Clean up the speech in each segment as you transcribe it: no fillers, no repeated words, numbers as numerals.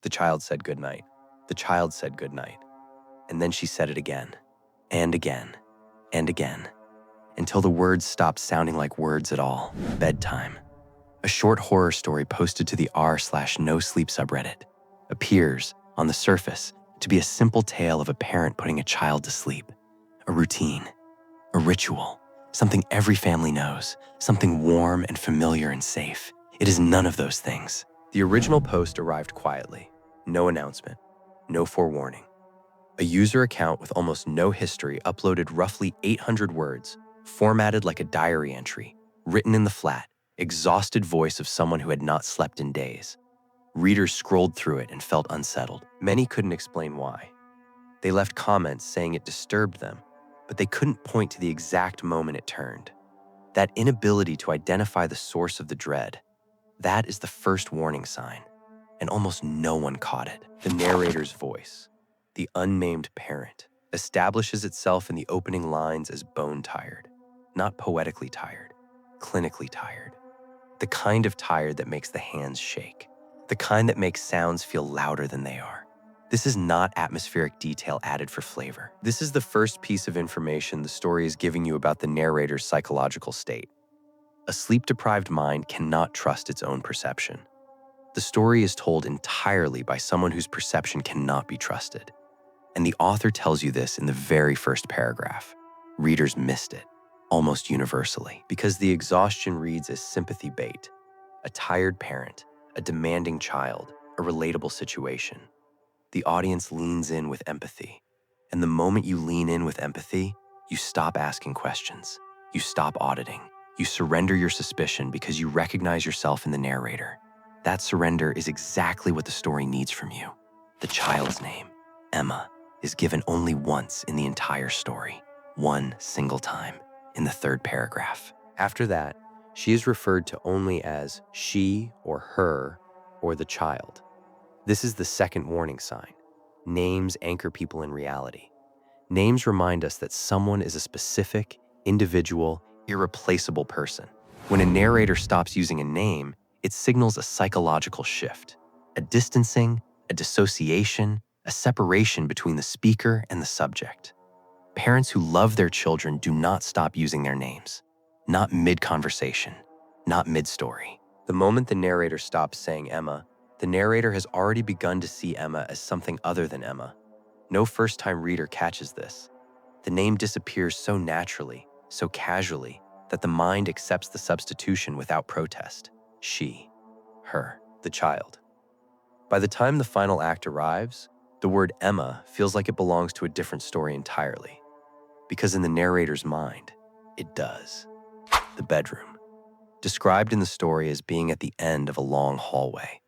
The child said goodnight. The child said goodnight. And then she said it again, and again, and again, until the words stopped sounding like words at all. Bedtime, a short horror story posted to the r/nosleep subreddit, appears, on the surface, to be a simple tale of a parent putting a child to sleep. A routine, a ritual, something every family knows, something warm and familiar and safe. It is none of those things. The original post arrived quietly, no announcement, no forewarning. A user account with almost no history uploaded roughly 800 words, formatted like a diary entry, written in the flat, exhausted voice of someone who had not slept in days. Readers scrolled through it and felt unsettled. Many couldn't explain why. They left comments saying it disturbed them, but they couldn't point to the exact moment it turned. That inability to identify the source of the dread, that is the first warning sign, and almost no one caught it. The narrator's voice, the unnamed parent, establishes itself in the opening lines as bone-tired, not poetically tired, clinically tired. The kind of tired that makes the hands shake, the kind that makes sounds feel louder than they are. This is not atmospheric detail added for flavor. This is the first piece of information the story is giving you about the narrator's psychological state. A sleep-deprived mind cannot trust its own perception. The story is told entirely by someone whose perception cannot be trusted. And the author tells you this in the very first paragraph. Readers missed it, almost universally, because the exhaustion reads as sympathy bait. A tired parent, a demanding child, a relatable situation. The audience leans in with empathy. And the moment you lean in with empathy, you stop asking questions. You stop auditing. You surrender your suspicion because you recognize yourself in the narrator. That surrender is exactly what the story needs from you. The child's name, Emma, is given only once in the entire story. One single time, in the third paragraph. After that, she is referred to only as she or her or the child. This is the second warning sign. Names anchor people in reality. Names remind us that someone is a specific, individual, irreplaceable person. When a narrator stops using a name, it signals a psychological shift, a distancing, a dissociation, a separation between the speaker and the subject. Parents who love their children do not stop using their names. Not mid-conversation, not mid-story. The moment the narrator stops saying Emma, the narrator has already begun to see Emma as something other than Emma. No first-time reader catches this. The name disappears so naturally, so casually, that the mind accepts the substitution without protest. She, her, the child. By the time the final act arrives, the word Emma feels like it belongs to a different story entirely. Because in the narrator's mind, it does. The bedroom, described in the story as being at the end of a long hallway,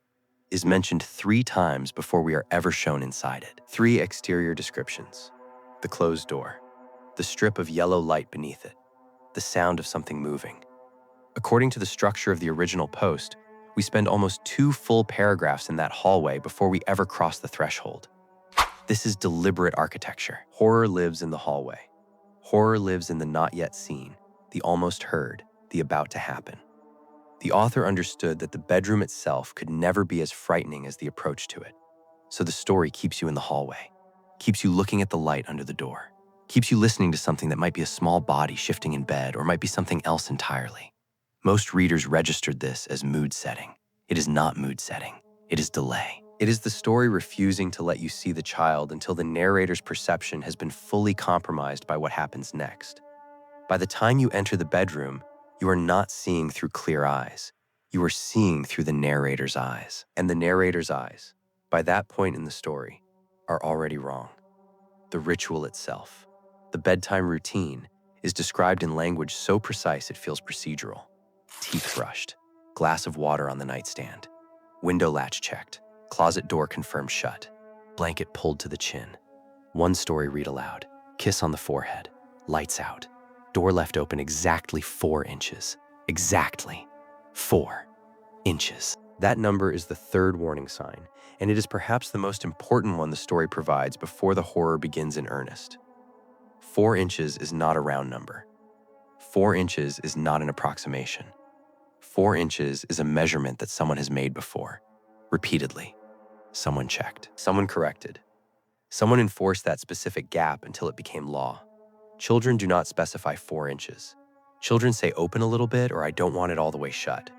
is mentioned 3 times before we are ever shown inside it. 3 exterior descriptions. The closed door, the strip of yellow light beneath it, the sound of something moving. According to the structure of the original post, we spend almost 2 full paragraphs in that hallway before we ever cross the threshold. This is deliberate architecture. Horror lives in the hallway. Horror lives in the not yet seen, the almost heard, the about to happen. The author understood that the bedroom itself could never be as frightening as the approach to it. So the story keeps you in the hallway, keeps you looking at the light under the door, keeps you listening to something that might be a small body shifting in bed or might be something else entirely. Most readers registered this as mood setting. It is not mood setting. It is delay. It is the story refusing to let you see the child until the narrator's perception has been fully compromised by what happens next. By the time you enter the bedroom, you are not seeing through clear eyes. You are seeing through the narrator's eyes. And the narrator's eyes, by that point in the story, are already wrong. The ritual itself, the bedtime routine, is described in language so precise it feels procedural. Teeth brushed, glass of water on the nightstand, window latch checked, closet door confirmed shut, blanket pulled to the chin. One story read aloud, kiss on the forehead, lights out, door left open exactly 4 inches. Exactly 4 inches. That number is the 3rd warning sign, and it is perhaps the most important one the story provides before the horror begins in earnest. 4 inches is not a round number. 4 inches is not an approximation. 4 inches is a measurement that someone has made before, repeatedly. Someone checked. Someone corrected. Someone enforced that specific gap until it became law. Children do not specify 4 inches. Children say open a little bit or I don't want it all the way shut.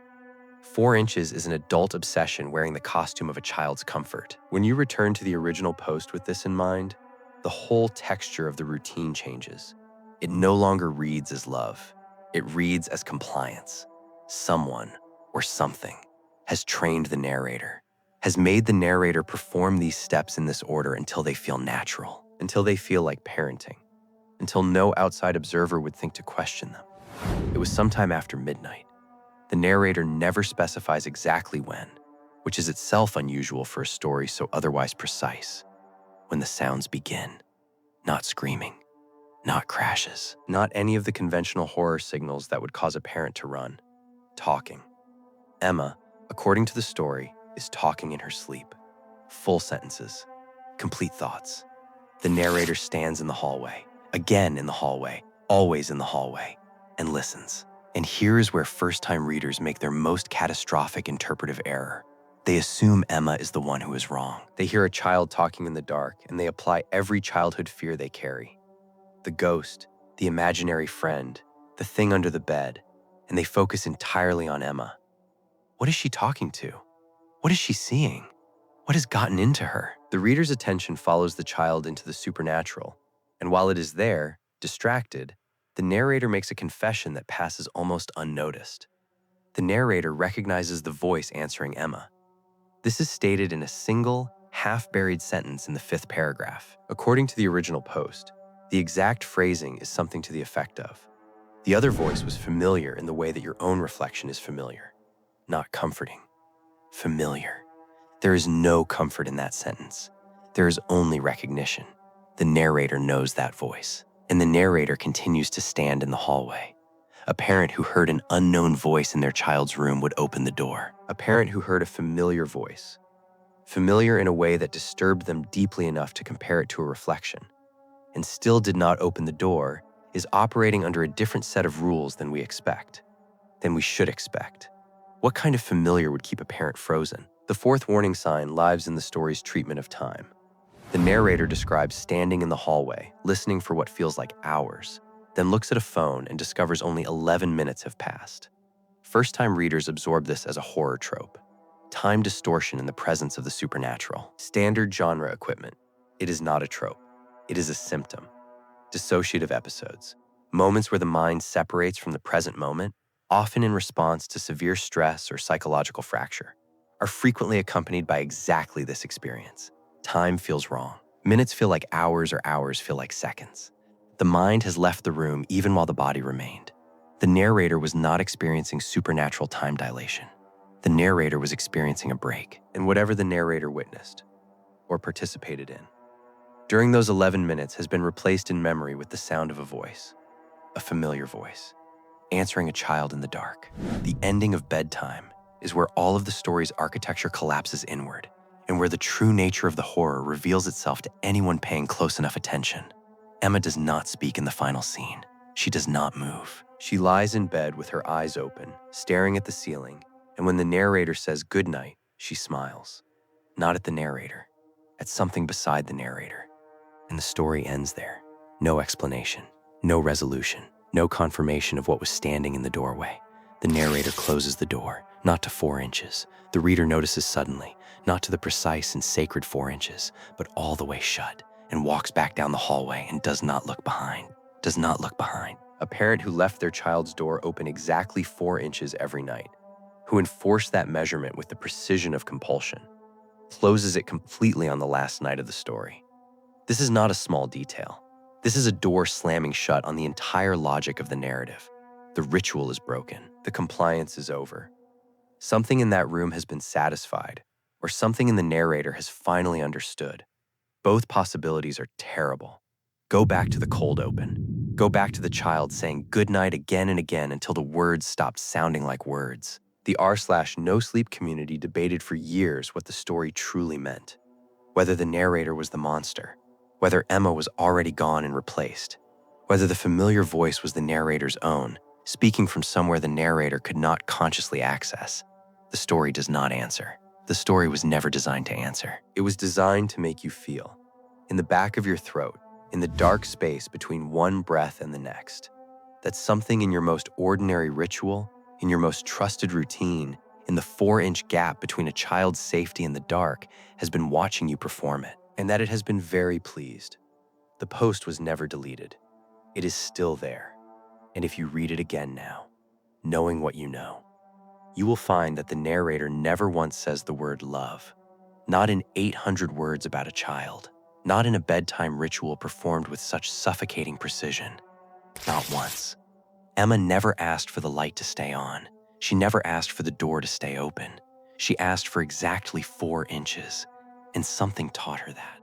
4 inches is an adult obsession wearing the costume of a child's comfort. When you return to the original post with this in mind, the whole texture of the routine changes. It no longer reads as love. It reads as compliance. Someone, or something, has trained the narrator, has made the narrator perform these steps in this order until they feel natural, until they feel like parenting, until no outside observer would think to question them. It was sometime after midnight. The narrator never specifies exactly when, which is itself unusual for a story so otherwise precise. When the sounds begin, not screaming, not crashes, not any of the conventional horror signals that would cause a parent to run. Talking. Emma, according to the story, is talking in her sleep. Full sentences, complete thoughts. The narrator stands in the hallway, again in the hallway, always in the hallway, and listens. And here is where first-time readers make their most catastrophic interpretive error. They assume Emma is the one who is wrong. They hear a child talking in the dark, and they apply every childhood fear they carry. The ghost, the imaginary friend, the thing under the bed, and they focus entirely on Emma. What is she talking to? What is she seeing? What has gotten into her? The reader's attention follows the child into the supernatural, and while it is there, distracted, the narrator makes a confession that passes almost unnoticed. The narrator recognizes the voice answering Emma. This is stated in a single, half-buried sentence in the 5th paragraph. According to the original post, the exact phrasing is something to the effect of, "The other voice was familiar in the way that your own reflection is familiar." Not comforting. Familiar. There is no comfort in that sentence. There is only recognition. The narrator knows that voice, and the narrator continues to stand in the hallway. A parent who heard an unknown voice in their child's room would open the door. A parent who heard a familiar voice, familiar in a way that disturbed them deeply enough to compare it to a reflection, and still did not open the door, is operating under a different set of rules than we should expect. What kind of familiar would keep a parent frozen? The 4th warning sign lies in the story's treatment of time. The narrator describes standing in the hallway, listening for what feels like hours, then looks at a phone and discovers only 11 minutes have passed. First-time readers absorb this as a horror trope. Time distortion in the presence of the supernatural. Standard genre equipment. It is not a trope. It is a symptom. Dissociative episodes. Moments where the mind separates from the present moment, often in response to severe stress or psychological fracture, are frequently accompanied by exactly this experience. Time feels wrong. Minutes feel like hours or hours feel like seconds. The mind has left the room even while the body remained. The narrator was not experiencing supernatural time dilation. The narrator was experiencing a break in whatever the narrator witnessed or participated in. During those 11 minutes has been replaced in memory with the sound of a voice, a familiar voice, answering a child in the dark. The ending of Bedtime is where all of the story's architecture collapses inward, and where the true nature of the horror reveals itself to anyone paying close enough attention. Emma does not speak in the final scene. She does not move. She lies in bed with her eyes open, staring at the ceiling, and when the narrator says goodnight, she smiles. Not at the narrator, at something beside the narrator. And the story ends there. No explanation, no resolution, no confirmation of what was standing in the doorway. The narrator closes the door, not to 4 inches. The reader notices suddenly, not to the precise and sacred 4 inches, but all the way shut, and walks back down the hallway and does not look behind. Does not look behind. A parent who left their child's door open exactly 4 inches every night, who enforced that measurement with the precision of compulsion, closes it completely on the last night of the story. This is not a small detail. This is a door slamming shut on the entire logic of the narrative. The ritual is broken. The compliance is over. Something in that room has been satisfied, or something in the narrator has finally understood. Both possibilities are terrible. Go back to the cold open. Go back to the child saying goodnight again and again until the words stopped sounding like words. The r/nosleep community debated for years what the story truly meant. Whether the narrator was the monster, whether Emma was already gone and replaced, whether the familiar voice was the narrator's own, speaking from somewhere the narrator could not consciously access. The story does not answer. The story was never designed to answer. It was designed to make you feel, in the back of your throat, in the dark space between one breath and the next, that something in your most ordinary ritual, in your most trusted routine, in the 4-inch gap between a child's safety and the dark, has been watching you perform it, and that it has been very pleased. The post was never deleted. It is still there. And if you read it again now, knowing what you know, you will find that the narrator never once says the word love, not in 800 words about a child, not in a bedtime ritual performed with such suffocating precision, not once. Emma never asked for the light to stay on. She never asked for the door to stay open. She asked for exactly 4 inches, and something taught her that.